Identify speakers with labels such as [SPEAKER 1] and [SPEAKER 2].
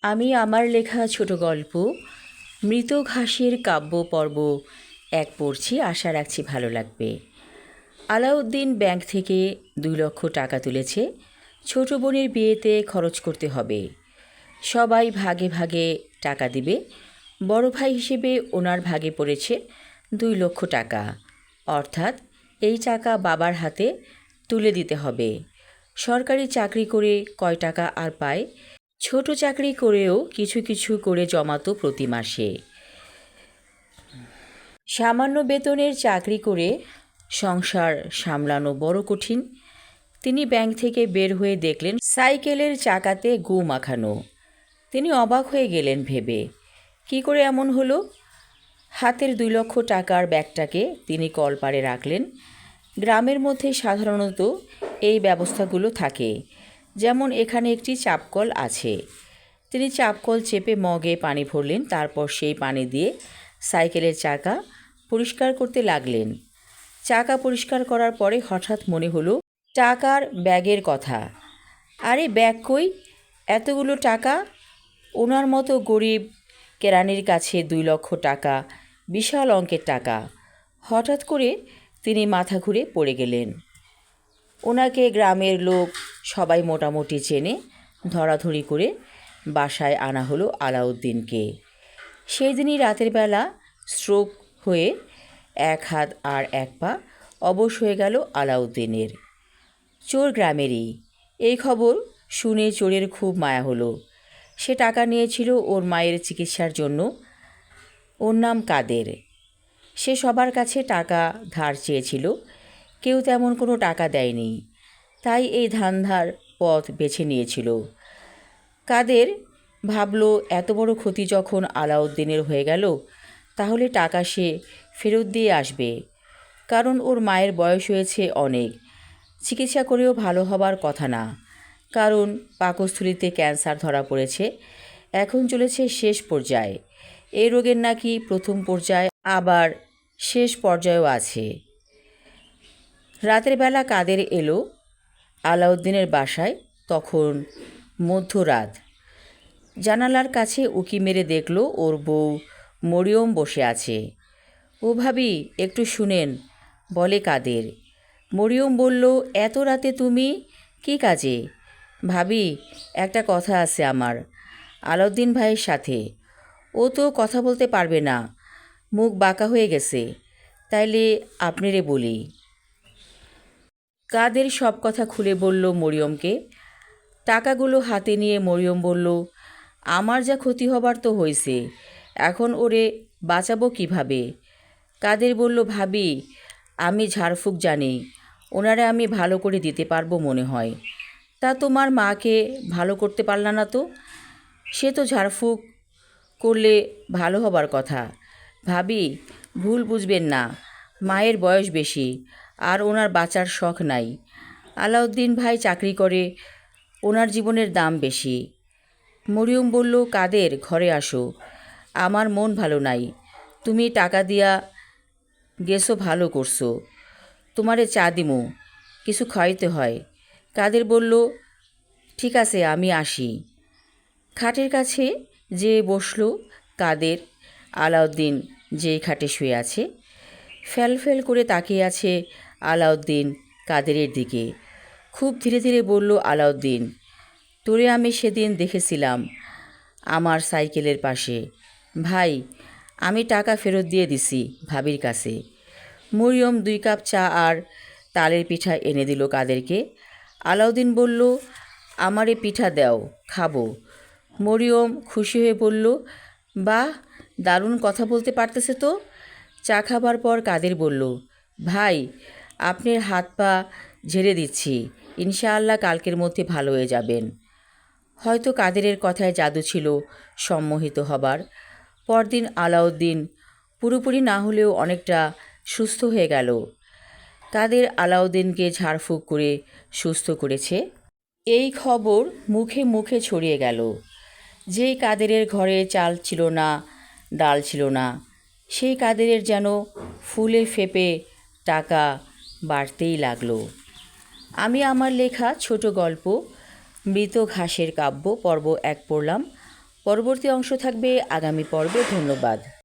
[SPEAKER 1] আমি আমার লেখা ছোট গল্প মৃত ঘাসের কাব্য পর্ব এক পড়ছি, আশা রাখছি ভালো লাগবে। আলাউদ্দিন ব্যাংক থেকে 2 লক্ষ টাকা তুলেছে। ছোট বোনের বিয়েতে খরচ করতে হবে। সবাই ভাগে ভাগে টাকা দিবে। বড় ভাই হিসেবে ওনার ভাগে পড়েছে 2 লক্ষ টাকা, অর্থাৎ এই টাকা বাবার হাতে তুলে দিতে হবে। সরকারি চাকরি করে কয় টাকা আর পায়? ছোট চাকরি করেও কিছু কিছু করে জমাতো প্রতি মাসে। সামান্য বেতনের চাকরি করে সংসার সামলানো বড় কঠিন। তিনি ব্যাংক থেকে বের হয়ে দেখলেন সাইকেলের চাকাতে গু মাখানো। তিনি অবাক হয়ে গেলেন ভেবে, কি করে এমন হলো? হাতের 2 লক্ষ টাকার ব্যাগটাকে তিনি কলপারে রাখলেন। গ্রামের মধ্যে সাধারণত এই ব্যবস্থাগুলো থাকে, যেমন এখানে একটি চাপকল আছে। তিনি চাপকল চেপে মগে পানি ভরলেন, তারপর সেই পানি দিয়ে সাইকেলের চাকা পরিষ্কার করতে লাগলেন। চাকা পরিষ্কার করার পরে হঠাৎ মনে হলো টাকার ব্যাগের কথা। আরে ব্যাগ কই? এতগুলো টাকা! ওনার মতো গরিব কেরানির কাছে 2 লক্ষ টাকা বিশাল অঙ্কের টাকা। হঠাৎ করে তিনি মাথা ঘুরে পড়ে গেলেন। ওনাকে গ্রামের লোক সবাই মোটামুটি চেনে। ধরাধরি করে বাসায় আনা হলো আলাউদ্দিনকে। সেই দিনই রাতের বেলা স্ট্রোক হয়ে এক হাত আর এক পা অবশ হয়ে গেল আলাউদ্দিনের। চোর গ্রামেরই। এই খবর শুনে চোরের খুব মায়া হলো। সে টাকা নিয়েছিল ওর মায়ের চিকিৎসার জন্য। ওর নাম কাদের। সে সবার কাছে টাকা ধার চেয়েছিল, কেউ তেমন কোনো টাকা দেয়নি। তাই এই ধান্ধার পথ বেছে নিয়েছিল। কাদের ভাবল, এত বড় ক্ষতি যখন আলাউদ্দিনের হয়ে গেল, তাহলে টাকা সে ফেরত দিয়ে আসবে। কারণ ওর মায়ের বয়স হয়েছে অনেক, চিকিৎসা করেও ভালো হবার কথা না। কারণ পাকস্থলীতে ক্যান্সার ধরা পড়েছে, এখন চলেছে শেষ পর্যায়ে। এই রোগের নাকি প্রথম পর্যায়, আবার শেষ পর্যায়েও আছে। রাতের বেলা কাদের এলো আলাউদ্দিনের বাসায়। তখন মধ্যরাত। জানালার কাছে উঁকি মেরে দেখল ওর বউ মরিয়ম বসে আছে। ও ভাবি, একটু শুনেন, বলে কাদের। মরিয়ম বলল, এত রাতে তুমি কি কাজে? ভাবি, একটা কথা আছে আমার আলাউদ্দিন ভাইয়ের সাথে। ও তো কথা বলতে পারবে না, মুখ বাঁকা হয়ে গেছে, তাইলে আপনারে বলি। কাদের সব কথা খুলে বলল মরিয়মকে। টাকাগুলো হাতে নিয়ে মরিয়ম বলল, আমার যা ক্ষতি হবার তো হয়েছে, এখন ওরে বাঁচাবো কিভাবে? কাদের বলল, ভাবি, আমি ঝাড়ফুঁক জানি, ওনারে আমি ভালো করে দিতে পারবো মনে হয়। তা তোমার মাকে ভালো করতে পারলা না তো? সে তো ঝাড়ফুঁক করলে ভালো হবার কথা। ভাবি, ভুল বুঝবেন না, মায়ের বয়স বেশি, আর ওনার বাঁচার শখ নাই। আলাউদ্দিন ভাই চাকরি করে, ওনার জীবনের দাম বেশি। মরিয়ম বলল, কাদের, ঘরে আসো, আমার মন ভালো নাই। তুমি টাকা দিয়া গেছো, ভালো করছো। তোমারে চা দিমু, কিছু খাইতে হয়। কাদের বলল, ঠিক আছে, আমি আসি। খাটের কাছে যে বসল কাদের। আলাউদ্দিন যেই খাটে শুয়ে আছে, ফ্যাল ফ্যাল করে তাকিয়ে আছে আলাউদ্দিন কাদেরের দিকে। খুব ধীরে ধীরে বলল আলাউদ্দিন, তোরে আমি সেদিন দেখেছিলাম আমার সাইকেলের পাশে। ভাই, আমি টাকা ফেরত দিয়ে দিছি ভাবির কাছে। মরিয়ম 2 কাপ চা আর তালের পিঠা এনে দিল কাদেরকে। আলাউদ্দিন বলল, আমারে পিঠা দাও, খাবো। মরিয়ম খুশি হয়ে বলল, বাহ, দারুণ কথা বলতে পারতেছে তো। চা খাবার পর কাদের বলল, ভাই, আপনার হাত পা ঝেড়ে দিচ্ছি, ইনশাআল্লাহ কালকের মধ্যে ভালো হয়ে যাবেন। হয়তো কাদেরের কথায় জাদু ছিল সম্মোহিত হবার। পরদিন আলাউদ্দিন পুরোপুরি না হলেও অনেকটা সুস্থ হয়ে গেল। কাদের আলাউদ্দিনকে ঝাড়ফুঁক করে সুস্থ করেছে, এই খবর মুখে মুখে ছড়িয়ে গেল। যেই কাদেরের ঘরে চাল ছিল না, ডাল ছিল না, সেই কাদেরের যেন ফুলে ফেপে টাকা বাড়তেই লাগলো। আমি আমার লেখা ছোট গল্প মৃত ঘাসের কাব্য পর্ব 1 পড়লাম। পরবর্তী অংশ থাকবে আগামী পর্বে। ধন্যবাদ।